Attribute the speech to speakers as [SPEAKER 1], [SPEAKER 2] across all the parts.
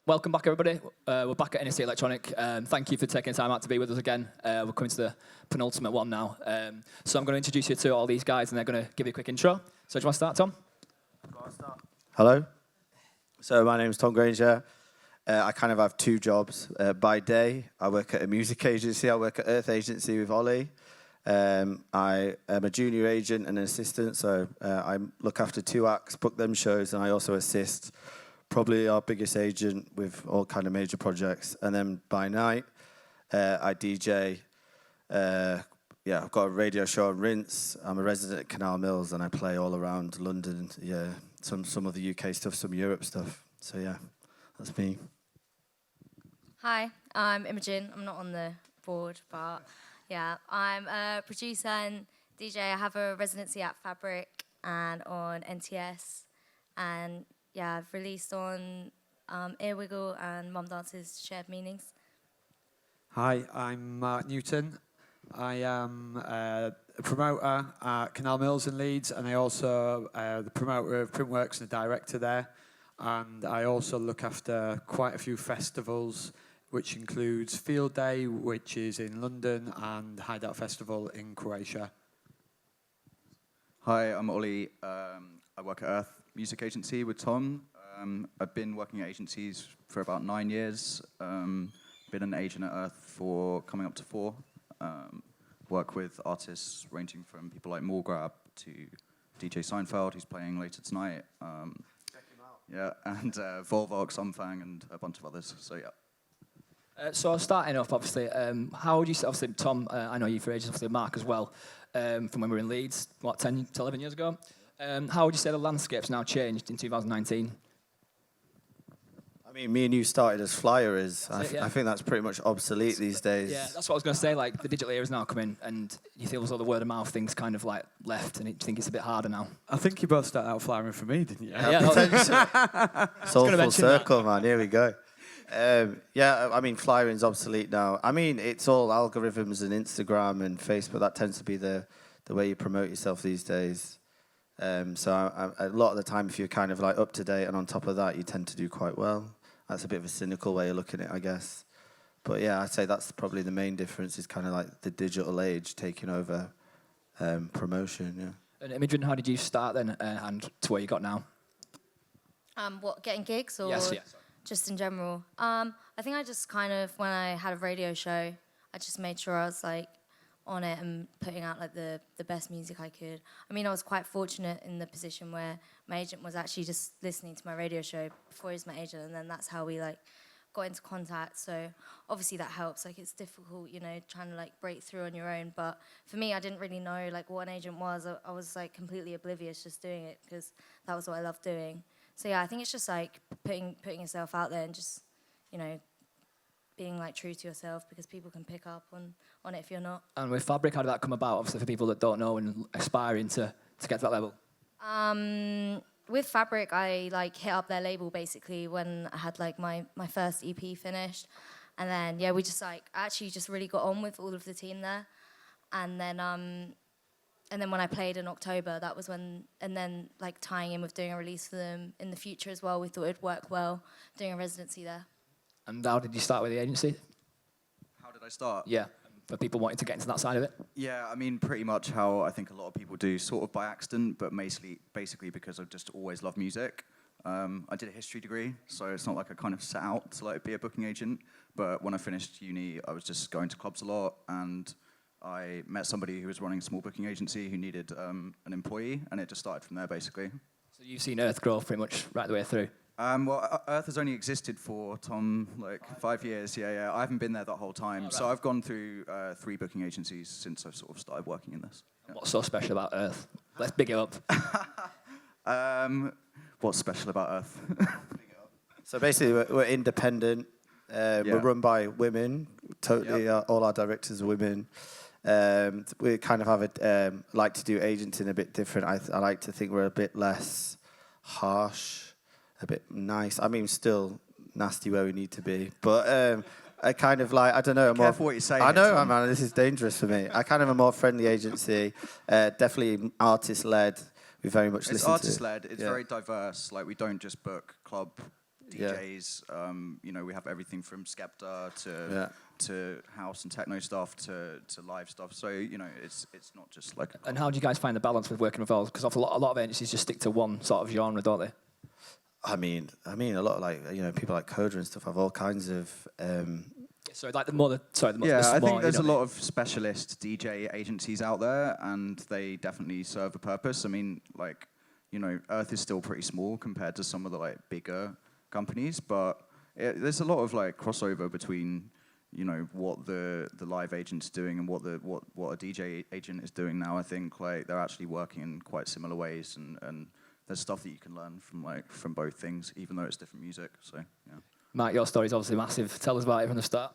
[SPEAKER 1] Welcome back, everybody. We're back at NSC Electronic. Thank you for taking time out to be with us again. We're coming to the penultimate one now. So I'm going to introduce you to all these guys, and they're going to give you a quick intro. So do you want to start, Tom?
[SPEAKER 2] Hello. So my name's Tom Grainger. I kind of have two jobs. By day, I work at a music agency. I work at Earth Agency with Ollie. I am a junior agent and an assistant, so I look after two acts, book them shows, and I also assist probably our biggest agent with all kind of major projects. And then by night, I DJ. I've got a radio show at Rinse. I'm a resident at Canal Mills, and I play all around London. Yeah, some of the UK stuff, some Europe stuff. So yeah, that's me.
[SPEAKER 3] Hi, I'm Imogen. I'm not on the board, but yeah, I'm a producer and DJ. I have a residency at Fabric and on NTS, and yeah, I've released on Earwiggle and Mum Dance's Shared Meanings.
[SPEAKER 4] Hi, I'm Mark Newton. I am a promoter at Canal Mills in Leeds, and I also the promoter of Printworks and the director there. And I also look after quite a few festivals, which includes Field Day, which is in London, and Hideout Festival in Croatia.
[SPEAKER 5] Hi, I'm Ollie. I work at Earth Music Agency with Tom. I've been working at agencies for about 9 years. Been an agent at Earth for coming up to 4. Work with artists ranging from people like Morgrab to DJ Seinfeld, who's playing later tonight.
[SPEAKER 2] Check him out.
[SPEAKER 5] Yeah, and Volvox, Umfang, and a bunch of others. So yeah.
[SPEAKER 1] So starting off, obviously, how would you say, obviously, Tom, I know you for ages, obviously Mark as well, from when we were in Leeds, 10 to 11 years ago. How would you say the landscape's now changed in 2019?
[SPEAKER 2] I mean, me and you started as flyers. I
[SPEAKER 1] Yeah.
[SPEAKER 2] think that's pretty much obsolete these days.
[SPEAKER 1] Yeah, that's what I was going to say. Like, the digital era is now coming, and you feel as though the word of mouth thing's kind of like left, and you think it's a bit harder now.
[SPEAKER 4] I think you both started out flying for me, didn't you?
[SPEAKER 2] It's all full
[SPEAKER 1] mention
[SPEAKER 2] circle, man. Here we go. I mean, flying's obsolete now. I mean, it's all algorithms and Instagram and Facebook. That tends to be the way you promote yourself these days. So a lot of the time, if you're kind of like up to date and on top of that, you tend to do quite well. That's a bit of a cynical way of looking at it, I guess. But yeah, I'd say that's probably the main difference, is kind of like the digital age taking over promotion, yeah.
[SPEAKER 1] And Imogen, how did you start then, and to where you got now?
[SPEAKER 3] Getting gigs or
[SPEAKER 1] Yes.
[SPEAKER 3] just in general? I think I just kind of, when I had a radio show, I just made sure I was like on it and putting out like the best music I could. I mean, I was quite fortunate in the position where my agent was actually just listening to my radio show before he was my agent, and then that's how we like got into contact. So obviously that helps. Like, it's difficult, you know, trying to like break through on your own. But for me, I didn't really know like what an agent was. I was like completely oblivious just doing it because that was what I loved doing. So yeah, I think it's just like putting yourself out there and just, you know, being like true to yourself, because people can pick up on it if you're not.
[SPEAKER 1] And with Fabric, how did that come about, obviously, for people that don't know and aspiring to get to that level?
[SPEAKER 3] With Fabric, I like hit up their label basically when I had like my first EP finished, and then yeah, we just like actually just really got on with all of the team there, and then when I played in October, that was when, and then like tying in with doing a release for them in the future as well, we thought it'd work well doing a residency there.
[SPEAKER 1] And how did you start with the agency?
[SPEAKER 5] How did I start?
[SPEAKER 1] Yeah, for people wanting to get into that side of it.
[SPEAKER 5] Yeah, I mean, pretty much how I think a lot of people do, sort of by accident, but basically because I've just always loved music. I did a history degree, so it's not like I kind of set out to like be a booking agent. But when I finished uni, I was just going to clubs a lot, and I met somebody who was running a small booking agency who needed an employee, and it just started from there, basically.
[SPEAKER 1] So you've seen Earth grow pretty much right the way through.
[SPEAKER 5] Well, Earth has only existed for, Tom, like 5 years. Yeah. I haven't been there that whole time. So I've gone through 3 booking agencies since I've sort of started working in this. Yeah.
[SPEAKER 1] What's so special about Earth? Let's big it up.
[SPEAKER 5] What's special about Earth?
[SPEAKER 2] So basically, we're independent. We're run by women. Totally, all our directors are women. We kind of have like to do agenting a bit different. I like to think we're a bit less harsh, a bit nice. I mean, still nasty where we need to be, but I kind of like, I don't know.
[SPEAKER 5] Careful what you say.
[SPEAKER 2] I know, man. This is dangerous for me. I kind of a more friendly agency, definitely artist led. We very much listen to.
[SPEAKER 5] It's artist led. It's very diverse. Like, we don't just book club DJs. We have everything from Skepta to house and techno stuff to live stuff. So it's not just like.
[SPEAKER 1] And how do you guys find the balance with working with all? Because a lot of agencies just stick to one sort of genre, don't they?
[SPEAKER 2] I mean, a lot of people like Coda and stuff have all kinds of.
[SPEAKER 1] So like the small,
[SPEAKER 5] I think there's a lot of specialist DJ agencies out there, and they definitely serve a purpose. I mean, Earth is still pretty small compared to some of the bigger companies, but there's a lot of crossover between what the live agent's doing and what a DJ agent is doing now. I think they're actually working in quite similar ways, and there's stuff that you can learn from both things, even though it's different music. So yeah.
[SPEAKER 1] Matt, your story's obviously massive. Tell us about it from the start.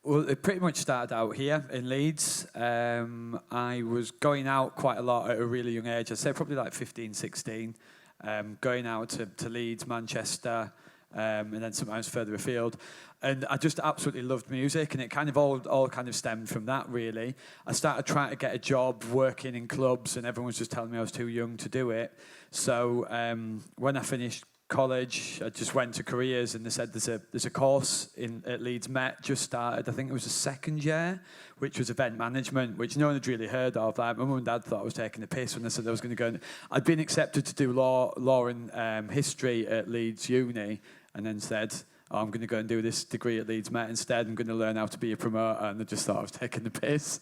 [SPEAKER 4] Well, it pretty much started out here in Leeds. I was going out quite a lot at a really young age. I'd say probably 15, 16. Going out to Leeds, Manchester, and then sometimes further afield. And I just absolutely loved music, and it kind of all kind of stemmed from that, really. I started trying to get a job working in clubs, and everyone was just telling me I was too young to do it. So when I finished college, I just went to careers, and they said there's a course at Leeds Met just started. I think it was the second year, which was event management, which no one had really heard of. My mum and dad thought I was taking a piss when they said I was going to go. I'd been accepted to do law and history at Leeds Uni, and then said, I'm going to go and do this degree at Leeds Met instead. I'm going to learn how to be a promoter, and I just thought I was taking the piss.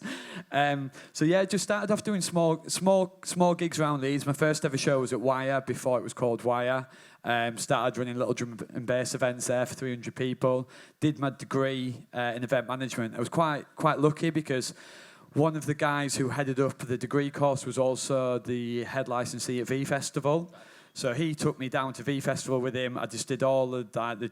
[SPEAKER 4] Just started off doing small gigs around Leeds. My first ever show was at Wire before it was called Wire. Started running little drum and bass events there for 300 people. Did my degree in event management. I was quite lucky because one of the guys who headed up the degree course was also the head licensee at V Festival. So he took me down to V Festival with him. I just did all of the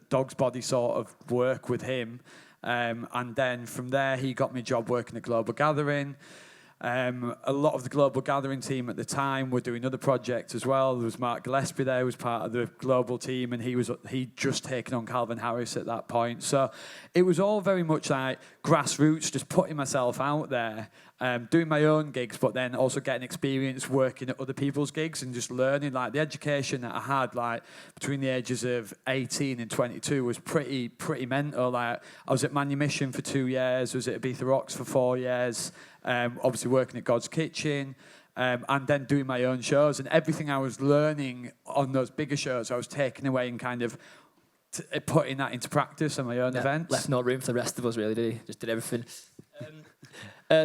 [SPEAKER 4] dog's body sort of work with him. And then from there, he got me a job working at Global Gathering. A lot of the Global Gathering team at the time were doing other projects as well. There was Mark Gillespie there, who was part of the global team, and he'd just taken on Calvin Harris at that point. So it was all very much like grassroots, just putting myself out there, doing my own gigs, but then also getting experience working at other people's gigs and just learning. The education that I had between the ages of 18 and 22 was pretty mental. I was at Manumission for 2 years, I was at Ibiza Rocks for 4 years. Obviously working at God's Kitchen, and then doing my own shows. And everything I was learning on those bigger shows, I was taking away and kind of putting that into practice on my own events.
[SPEAKER 1] Left no room for the rest of us, really, did he? Just did everything.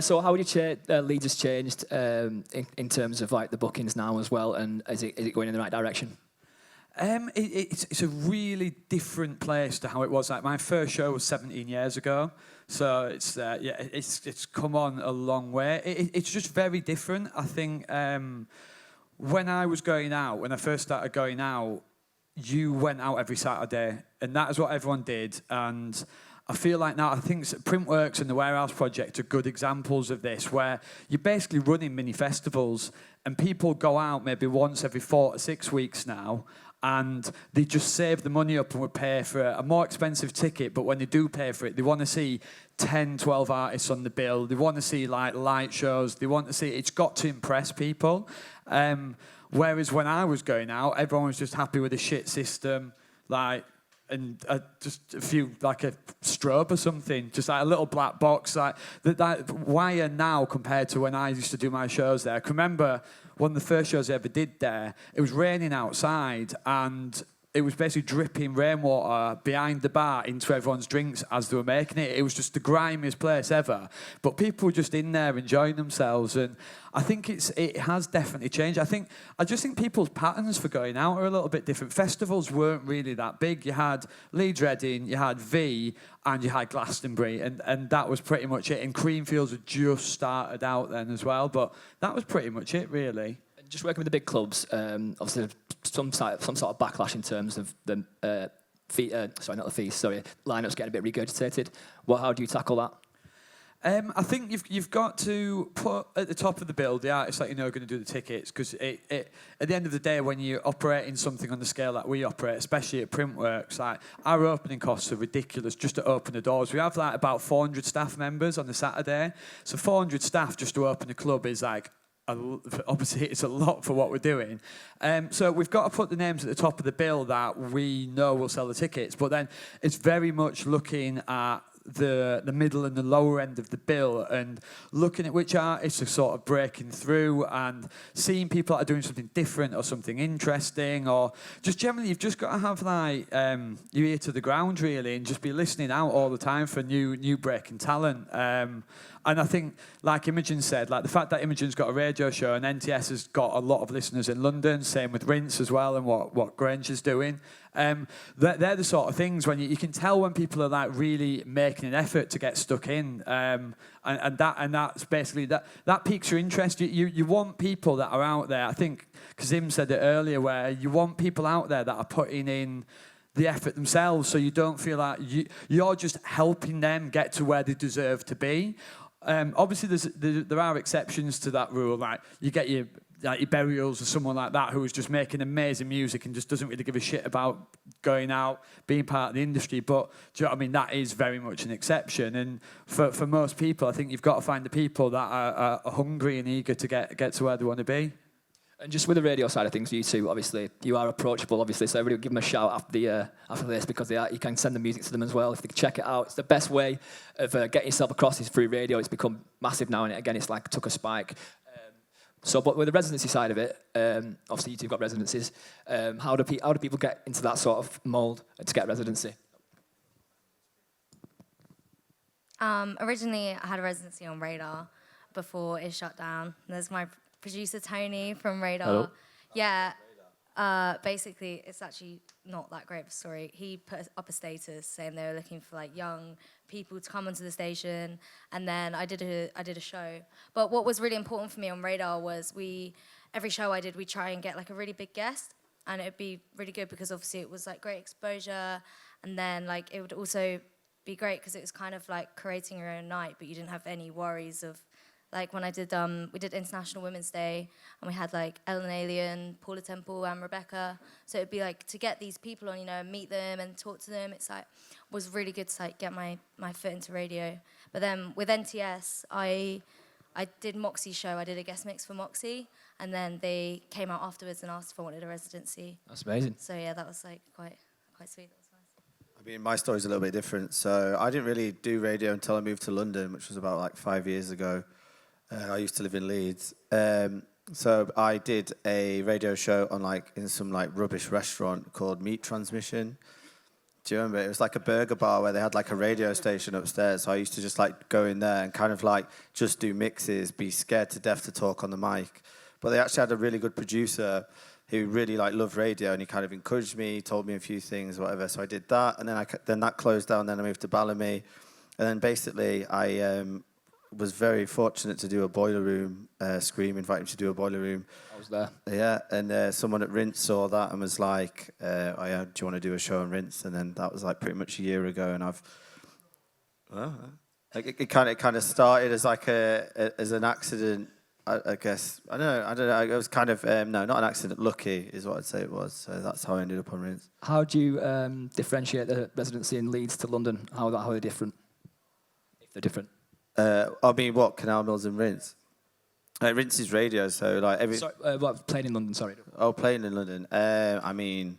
[SPEAKER 1] So how would you say Leeds has changed in terms of the bookings now as well, and is it going in the right direction?
[SPEAKER 4] It's a really different place to how it was. My first show was 17 years ago. So it's come on a long way. It's just very different. I think when I first started going out, you went out every Saturday, and that is what everyone did. And I feel like now, I think Printworks and the Warehouse Project are good examples of this, where you're basically running mini festivals, and people go out maybe once every 4 to 6 weeks now, and they just save the money up and would pay for a more expensive ticket, but when they do pay for it, they want to see 10, 12 artists on the bill. They want to see light shows. They want to see, it's got to impress people. Whereas when I was going out, everyone was just happy with a shit system, and just a few, a strobe or something, just a little black box. That Wire now compared to when I used to do my shows there. I can remember one of the first shows I ever did there, it was raining outside, and it was basically dripping rainwater behind the bar into everyone's drinks as they were making it. It was just the grimiest place ever. But people were just in there enjoying themselves, and I think it has definitely changed. I just think people's patterns for going out are a little bit different. Festivals weren't really that big. You had Leeds Reading, you had V, and you had Glastonbury, and that was pretty much it. And Creamfields had just started out then as well, but that was pretty much it, really.
[SPEAKER 1] Just working with the big clubs, obviously some sort of backlash in terms of the lineups getting a bit regurgitated. How do you tackle that?
[SPEAKER 4] I think you've got to put at the top of the bill the artists that you know are going to do the tickets, because at the end of the day, when you're operating something on the scale that we operate, especially at Printworks, our opening costs are ridiculous just to open the doors. We have about 400 staff members on the Saturday, so 400 staff just to open a club is obviously it's a lot for what we're doing. So we've got to put the names at the top of the bill that we know will sell the tickets, but then it's very much looking at the middle and the lower end of the bill and looking at which artists are sort of breaking through and seeing people that are doing something different or something interesting, or just generally you've just got to have like your ear to the ground really and just be listening out all the time for new breaking talent. And I think, like Imogen said, like the fact that Imogen's got a radio show and NTS has got a lot of listeners in London, same with Rinse as well, and what Grainger's doing. They're the sort of things when you can tell when people are like really making an effort to get stuck in, and that's basically that piques your interest. You want people that are out there. I think Kazim said it earlier, where you want people out there that are putting in the effort themselves, so you don't feel like you're just helping them get to where they deserve to be. Obviously, there are exceptions to that rule. Like you get your Burials or someone like that who is just making amazing music and just doesn't really give a shit about going out, being part of the industry. But do you know what I mean? That is very much an exception. And for most people, I think you've got to find the people that are hungry and eager to get to where they want to be.
[SPEAKER 1] And just with the radio side of things, you two, obviously, you are approachable, obviously, so everybody give them a shout after this, because you can send the music to them as well if they can check it out. It's the best way of getting yourself across is through radio. It's become massive now, and again, it's like took a spike. But with the residency side of it, obviously you two have got residencies. How do people get into that sort of mould to get residency?
[SPEAKER 3] Originally, I had a residency on Radar before it shut down. There's my producer Tony from Radar.
[SPEAKER 2] Hello.
[SPEAKER 3] Yeah. Basically, it's actually not that great of a story. He put up a status saying they were looking for like young people to come onto the station, and then I did a show. But what was really important for me on Radar was every show I did, we try and get like a really big guest, and it'd be really good because obviously it was like great exposure, and then like it would also be great because it was kind of like creating your own night, but you didn't have any worries of. Like when I did, we did International Women's Day, and we had like Ellen Alien, Paula Temple, and Rebecca. So it'd be like to get these people on, meet them and talk to them. It's like was really good to like get my foot into radio. But then with NTS, I did Moxie's show. I did a guest mix for Moxie, and then they came out afterwards and asked if I wanted a residency.
[SPEAKER 1] That's amazing.
[SPEAKER 3] So yeah, that was like quite sweet. That was nice.
[SPEAKER 2] I mean, my story's a little bit different. So I didn't really do radio until I moved to London, which was about like 5 years ago. I used to live in Leeds. So I did a radio show in some rubbish restaurant called Meat Transmission. Do you remember? It was like a burger bar where they had like a radio station upstairs. So I used to just like go in there and kind of like just do mixes, be scared to death to talk on the mic. But they actually had a really good producer who really like loved radio, and he kind of encouraged me, told me a few things, whatever. So I did that, and then that closed down. Then I moved to Ballamy, and then basically I was very fortunate to do a boiler room. Scream invited me to do a boiler room.
[SPEAKER 1] I was there.
[SPEAKER 2] Yeah, and someone at Rinse saw that and was like, do you want to do a show on Rinse? And then that was like pretty much a year ago, and it kind of started as like as an accident, I guess. I don't know. It was kind of no, not an accident. Lucky is what I'd say it was. So that's how I ended up on Rinse.
[SPEAKER 1] How do you differentiate the residency in Leeds to London? How are they different? If they're different.
[SPEAKER 2] I mean, what, Canal, Mills and Rinse? Rinse is radio, so like
[SPEAKER 1] Sorry, playing in London, sorry.
[SPEAKER 2] Oh, playing in London. I mean,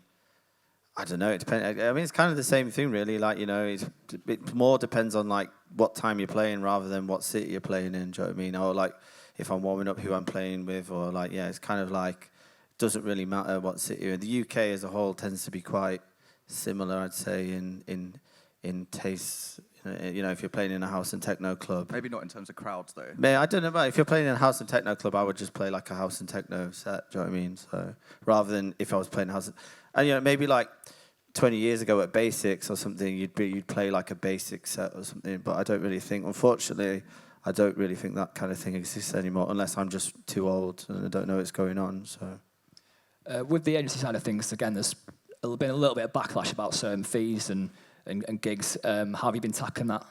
[SPEAKER 2] I don't know. It depends. I mean, it's kind of the same thing, really. Like, it more depends on like what time you're playing rather than what city you're playing in. Do you know what I mean? Or like if I'm warming up, who I'm playing with, or like it's kind of like doesn't really matter what city you're in. The UK as a whole tends to be quite similar, I'd say, in tastes. If you're playing in a house and techno club.
[SPEAKER 5] Maybe not in terms of crowds, though.
[SPEAKER 2] Man, I don't know, but if you're playing in a house and techno club, I would just play like a house and techno set, do you know what I mean? So rather than if I was playing house. And, maybe like 20 years ago at Basics or something, you'd play like a basic set or something. But I don't really think, unfortunately, I don't really think that kind of thing exists anymore, unless I'm just too old and I don't know what's going on. So,
[SPEAKER 1] with the agency side of things, again, there's been a little bit of backlash about certain fees and gigs. How have you been tackling that?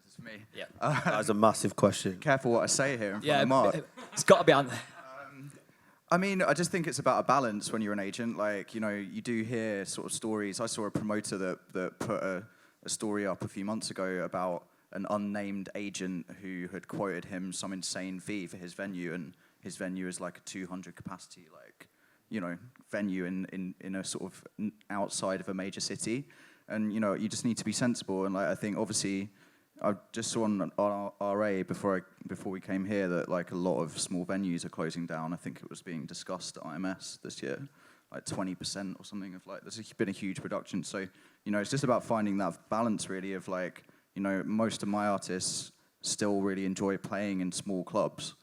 [SPEAKER 5] This is me.
[SPEAKER 1] Yeah.
[SPEAKER 2] that's a massive question.
[SPEAKER 5] Careful what I say here in front of Mark.
[SPEAKER 1] It's got to be on there.
[SPEAKER 5] I mean, I just think it's about a balance when you're an agent. Like, you do hear sort of stories. I saw a promoter that put a story up a few months ago about an unnamed agent who had quoted him some insane fee for his venue, and his venue is like a 200 capacity, like, you know, venue in a sort of outside of a major city. And, you know, you just need to be sensible. And like, I think obviously I just saw on RA before we came here that like a lot of small venues are closing down. I think it was being discussed at IMS this year, like 20% or something of like, there's been a huge production. So, you know, it's just about finding that balance really of like, you know, most of my artists still really enjoy playing in small clubs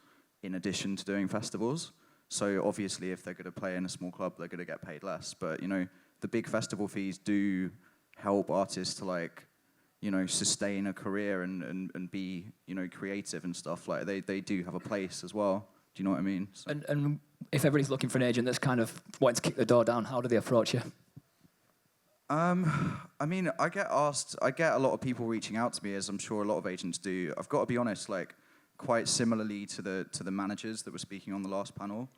[SPEAKER 5] in addition to doing festivals. So obviously if they're going to play in a small club, they're going to get paid less. But, you know, the big festival fees do help artists to like, you know, sustain a career and be, you know, creative and stuff. Like they do have a place as well. Do you know what I mean? So.
[SPEAKER 1] And if everybody's looking for an agent that's kind of wanting to kick the door down, how do they approach you?
[SPEAKER 5] I mean, I get a lot of people reaching out to me, as I'm sure a lot of agents do. I've got to be honest, like quite similarly to the managers that were speaking on the last panel,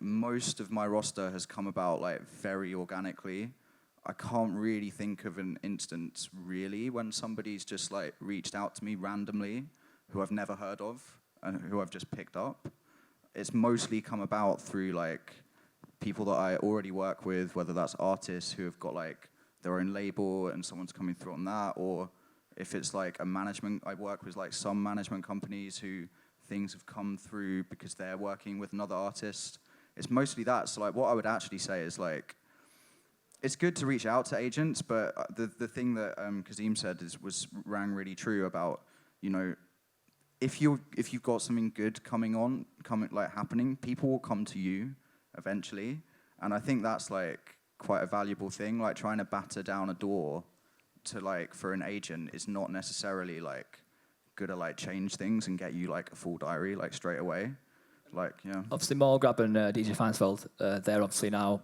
[SPEAKER 5] most of my roster has come about like very organically. I can't really think of an instance really when somebody's just like reached out to me randomly who I've never heard of and who I've just picked up. It's mostly come about through like people that I already work with, whether that's artists who have got like their own label and someone's coming through on that, or if it's like a management, I work with like some management companies who things have come through because they're working with another artist. It's mostly that. So like what I would actually say is like, it's good to reach out to agents, but the thing that Kazim said rang really true about, you know, if you've got something good happening, people will come to you eventually, and I think that's like quite a valuable thing. Like trying to batter down a door to like for an agent is not necessarily like gonna like change things and get you like a full diary like straight away. Like yeah.
[SPEAKER 1] Obviously, Morgrab and DJ Feinsfeld, they're obviously now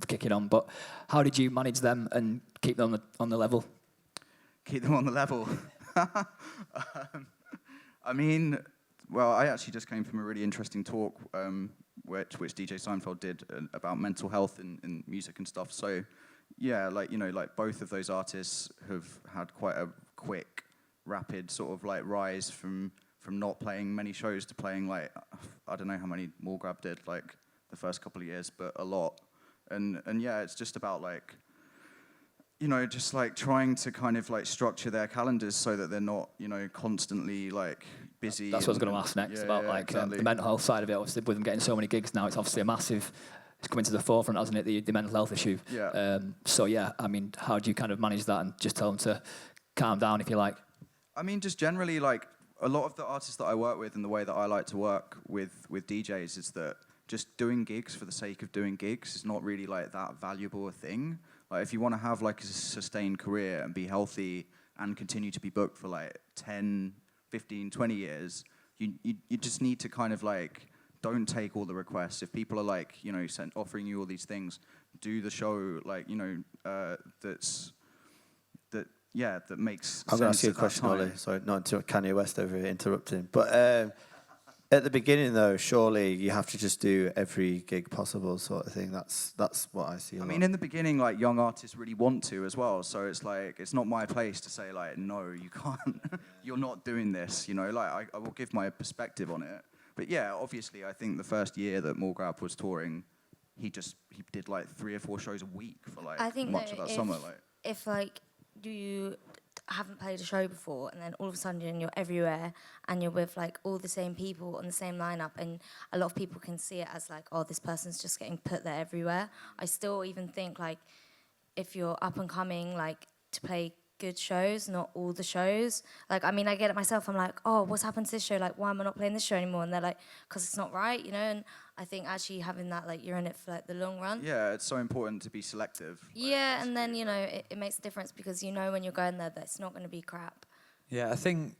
[SPEAKER 1] kicking on, but how did you manage them and keep them on the level?
[SPEAKER 5] Keep them on the level. I mean, well, I actually just came from a really interesting talk which DJ Seinfeld did about mental health in music and stuff. So yeah, like, you know, like both of those artists have had quite a quick, rapid sort of like rise from not playing many shows to playing like, I don't know how many Morgrab did like the first couple of years, but a lot. And yeah, it's just about like, you know, just like trying to kind of like structure their calendars so that they're not, you know, constantly like busy.
[SPEAKER 1] That's what I was going to ask next about like exactly. The mental health side of it. Obviously, with them getting so many gigs now, it's obviously a massive. It's coming to the forefront, hasn't it? The mental health issue.
[SPEAKER 5] Yeah.
[SPEAKER 1] So yeah, I mean, how do you kind of manage that and just tell them to calm down, if you like?
[SPEAKER 5] I mean, just generally, like a lot of the artists that I work with, and the way that I like to work with DJs is that just doing gigs for the sake of doing gigs is not really like that valuable a thing. Like if you want to have like a sustained career and be healthy and continue to be booked for like 10, 15, 20 years, you just need to kind of like, don't take all the requests. If people are like, you know, offering you all these things, do the show like, you know, that makes sense.
[SPEAKER 2] I'm going to ask you a question, Ollie. Sorry, not to Kanye West over here interrupting. But at the beginning, though, surely you have to just do every gig possible sort of thing. That's what I see a lot.
[SPEAKER 5] I mean, in the beginning, like, young artists really want to as well. So it's like, it's not my place to say, like, no, you can't. You're not doing this, you know? Like, I will give my perspective on it. But yeah, obviously, I think the first year that Morgrab was touring, he did, like, 3 or 4 shows a week for, like, much of that summer. Like,
[SPEAKER 3] if, like, you haven't played a show before and then all of a sudden you're everywhere and you're with like all the same people on the same lineup, and a lot of people can see it as like, oh, this person's just getting put there everywhere. I still even think like if you're up and coming, like to play good shows, not all the shows. Like, I mean, I get it myself. I'm like, oh, what's happened to this show? Like, why am I not playing this show anymore? And they're like, because it's not right, you know? And I think actually having that, like, you're in it for, like, the long run.
[SPEAKER 5] yeah, it's so important to be selective. Like,
[SPEAKER 3] yeah, and then, you know, it makes a difference because you know when you're going there that it's not going to be crap.
[SPEAKER 4] Yeah, I think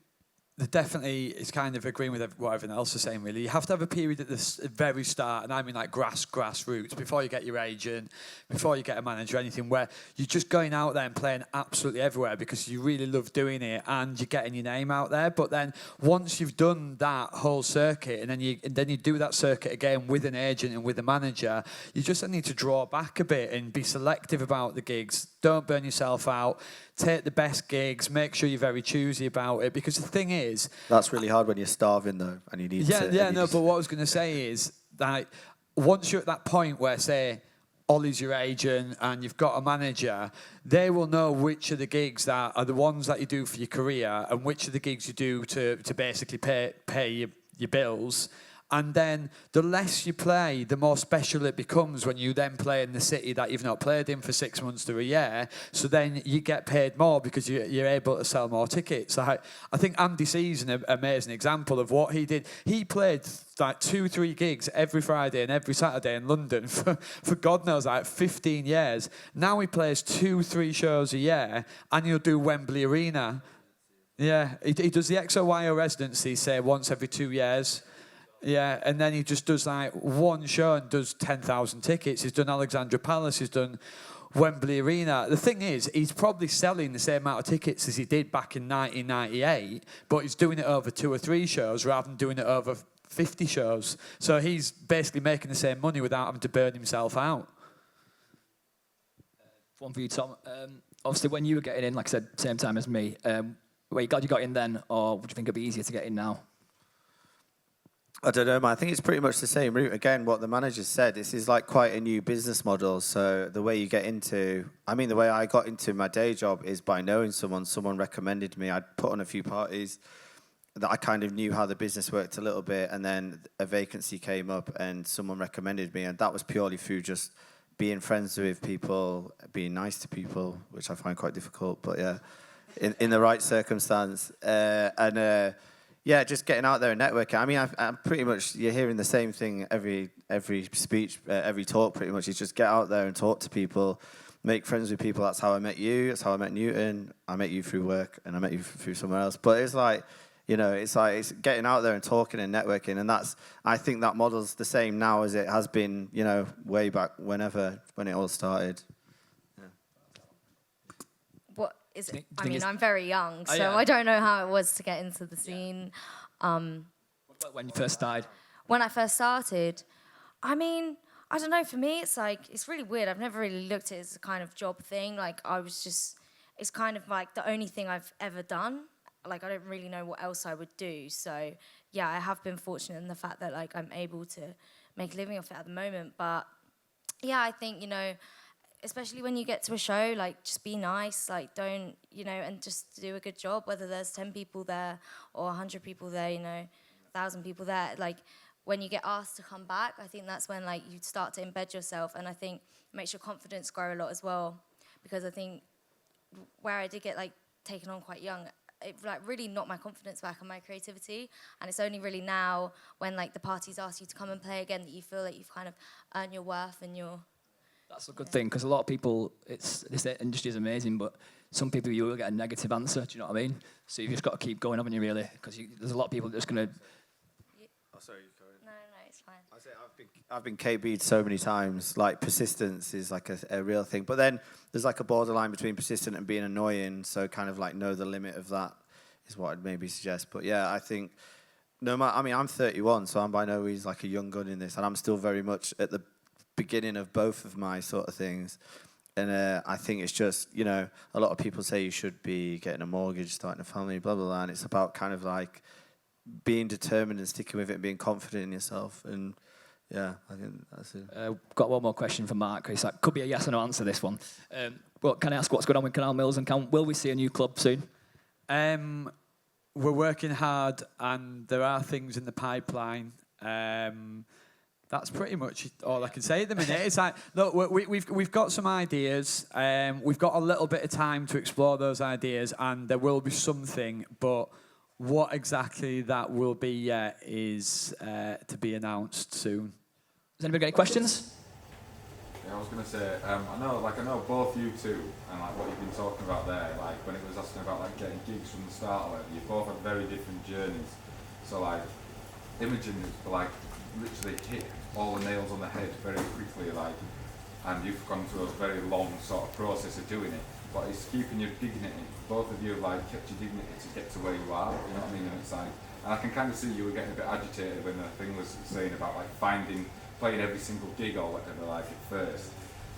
[SPEAKER 4] definitely is kind of agreeing with what everyone else is saying, really. You have to have a period at the very start, and I mean like grassroots, before you get your agent, before you get a manager, anything, where you're just going out there and playing absolutely everywhere because you really love doing it and you're getting your name out there. But then once you've done that whole circuit, and then you do that circuit again with an agent and with a manager, you just need to draw back a bit and be selective about the gigs. Don't burn yourself out. Take the best gigs. Make sure you're very choosy about it, because the thing is,
[SPEAKER 2] that's really hard when you're starving though, and you need to.
[SPEAKER 4] But what I was going to say is that once you're at that point where, say, Ollie's your agent and you've got a manager, they will know which of the gigs that are the ones that you do for your career and which of the gigs you do to basically pay your bills. And then the less you play, the more special it becomes when you then play in the city that you've not played in for 6 months to a year. So then you get paid more because you're able to sell more tickets. I think Andy C's an amazing example of what he did. He played like 2-3 gigs every Friday and every Saturday in London for God knows, like 15 years. Now he plays 2-3 shows a year, and he'll do Wembley Arena. Yeah, he does the XOYO residency, say, once every 2 years. Yeah, and then he just does like one show and does 10,000 tickets. He's done Alexandra Palace, he's done Wembley Arena. The thing is, he's probably selling the same amount of tickets as he did back in 1998, but he's doing it over 2 or 3 shows rather than doing it over 50 shows. So he's basically making the same money without having to burn himself out.
[SPEAKER 1] One for you, Tom. Obviously, when you were getting in, like I said, same time as me, were you glad you got in then, or would you think it'd be easier to get in now?
[SPEAKER 2] I don't know, man. I think it's pretty much the same route. Again, what the manager said, this is like quite a new business model. So the way you get into, the way I got into my day job is by knowing someone. Someone recommended me. I'd put on a few parties that I kind of knew how the business worked a little bit. And then a vacancy came up and someone recommended me. And that was purely through just being friends with people, being nice to people, which I find quite difficult. But yeah, in the right circumstance. Yeah, just getting out there and networking. I'm pretty much, you're hearing the same thing every speech, every talk pretty much. You just get out there and talk to people, make friends with people. That's how I met you. That's how I met Newton. I met you through work, and I met you through somewhere else. But it's like, it's getting out there and talking and networking. And I think that model's the same now as it has been, way back when it all started.
[SPEAKER 3] Is it? I'm very young, so I don't know how it was to get into the scene.
[SPEAKER 1] When you first started?
[SPEAKER 3] When I first started, I don't know, for me it's really weird. I've never really looked at it as a kind of job thing. It's kind of like the only thing I've ever done. Like, I don't really know what else I would do. So, yeah, I have been fortunate in the fact that, I'm able to make a living off it at the moment. But, yeah, I think, especially when you get to a show, just be nice, don't, and just do a good job, whether there's 10 people there or 100 people there, 1,000 people there. When you get asked to come back, I think that's when, you start to embed yourself, and I think it makes your confidence grow a lot as well, because I think where I did get, taken on quite young, it, really knocked my confidence back and my creativity, and it's only really now when, the parties ask you to come and play again that you feel like you've kind of earned your worth and your...
[SPEAKER 1] That's a good thing, because a lot of people, this industry is amazing, but some people, you will get a negative answer, do you know what I mean? So you've just got to keep going, haven't you, really? Because there's a lot of people that are just going to...
[SPEAKER 2] Oh, sorry, you go ahead.
[SPEAKER 3] No, it's fine.
[SPEAKER 2] I've been KB'd so many times, persistence is a real thing. But then there's a borderline between persistent and being annoying, so kind of know the limit of that is what I'd maybe suggest. But yeah, I think, I'm 31, so I'm by no means a young gun in this, and I'm still very much at the beginning of both of my sort of things, and I think it's just, a lot of people say you should be getting a mortgage, starting a family, blah blah blah, and it's about kind of being determined and sticking with it and being confident in yourself. And yeah, I think that's it.
[SPEAKER 1] Got one more question for Mark. It's could be a yes or no answer, this one. But can I ask what's going on with Canal Mills, and will we see a new club soon?
[SPEAKER 4] We're working hard, and there are things in the pipeline. That's pretty much all I can say at the minute. It's look, we've got some ideas. We've got a little bit of time to explore those ideas, and there will be something, but what exactly that will be yet is to be announced soon.
[SPEAKER 1] Has anybody got any questions?
[SPEAKER 2] I
[SPEAKER 6] I was going to say, I know both you two, and like what you've been talking about there, like when it was asking about like getting gigs from the start, or whatever, you both had very different journeys. So like, Imogen has like literally hit all the nails on the head very quickly, like, and you've gone through a very long sort of process of doing it. But it's keeping your dignity. Both of you have like kept your dignity to get to where you are. You know what I mean? And it's like, and I can kind of see you were getting a bit agitated when the thing was saying about like playing every single gig or whatever, like at first.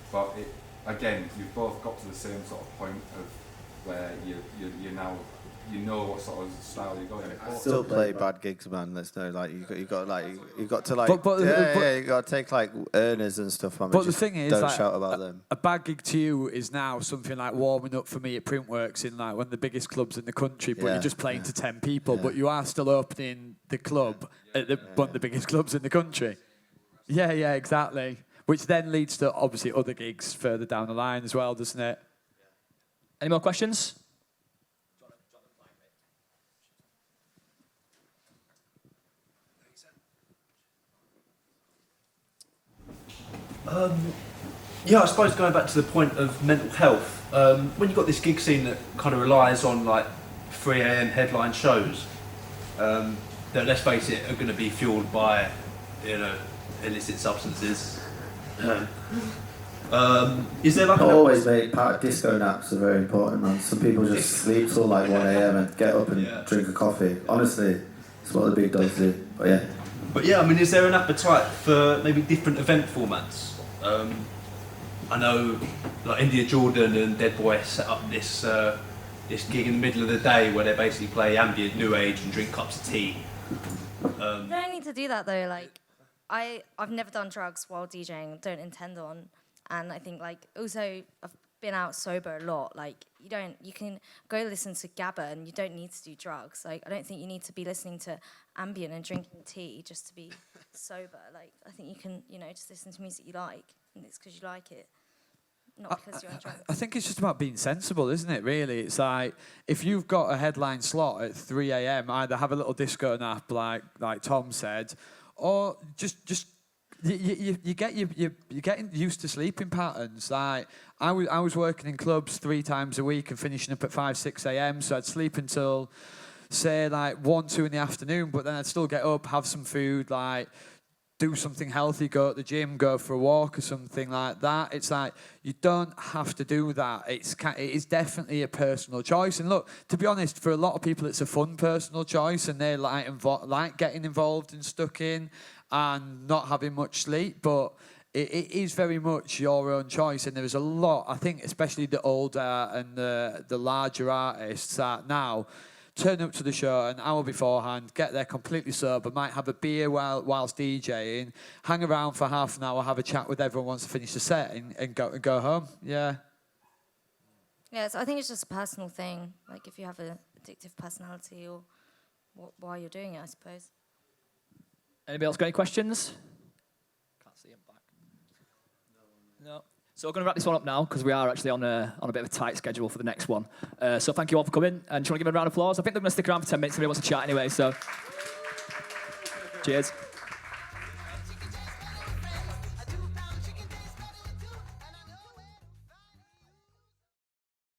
[SPEAKER 6] But it, again, you've both got to the same sort of point of where you now, you know what sort of style you're going.
[SPEAKER 2] I still play bad gigs, man. There's no like you got to like
[SPEAKER 4] But
[SPEAKER 2] you got to take like earners and stuff. Man,
[SPEAKER 4] but the thing is,
[SPEAKER 2] don't
[SPEAKER 4] like,
[SPEAKER 2] shout about them.
[SPEAKER 4] A bad gig to you is now something like warming up for me at Printworks in like one of the biggest clubs in the country. But you're just playing to 10 people, but you are still opening the club at one of the biggest clubs in the country. Yeah, exactly. Which then leads to obviously other gigs further down the line as well, doesn't it?
[SPEAKER 1] Any more questions?
[SPEAKER 7] Yeah, I suppose going back to the point of mental health, when you've got this gig scene that kind of relies on like 3 a.m. headline shows, that let's face it, are going to be fueled by, you know, illicit substances. Is there like
[SPEAKER 2] always, mate, part of disco naps are very important, man. Some people just sleep till like 1 a.m. and get up and drink a coffee. Honestly, it's what the big dogs do. But yeah,
[SPEAKER 7] I mean, is there an appetite for maybe different event formats? I know like India Jordan and Dead Boy set up this gig in the middle of the day where they basically play ambient new age and drink cups of tea.
[SPEAKER 3] You don't need to do that though. Like, I've never done drugs while DJing. Don't intend on. And I think like also I've been out sober a lot. Like you can go listen to Gabba and you don't need to do drugs. Like I don't think you need to be listening to ambient and drinking tea just to be sober. Like I think you can, just listen to music you like, and it's because you like it, not because you're on drugs.
[SPEAKER 4] I think it's just about being sensible, isn't it, really? It's like, if you've got a headline slot at 3 a.m, either have a little disco nap, like Tom said, or just you're getting used to sleeping patterns. Like, I was working in clubs 3 times a week and finishing up at 5, 6 a.m, so I'd sleep until, say, like 1, 2 in the afternoon, but then I'd still get up, have some food, like, do something healthy, go to the gym, go for a walk or something like that. It's like, you don't have to do that. It is definitely a personal choice. And look, to be honest, for a lot of people, it's a fun personal choice, and they like getting involved and stuck in and not having much sleep. But it is very much your own choice. And there is a lot, I think, especially the older and the larger artists that now turn up to the show an hour beforehand, get there completely sober, might have a beer whilst DJing, hang around for half an hour, have a chat with everyone once to finish the set, and go home. Yeah.
[SPEAKER 3] Yeah, so I think it's just a personal thing. Like if you have an addictive personality, or why you're doing it, I suppose.
[SPEAKER 1] Anybody else got any questions? Can't see him back. No. So we're going to wrap this one up now because we are actually on a bit of a tight schedule for the next one. So thank you all for coming. And do you want to give a round of applause? I think they're going to stick around for 10 minutes. Everybody wants to chat anyway, so cheers.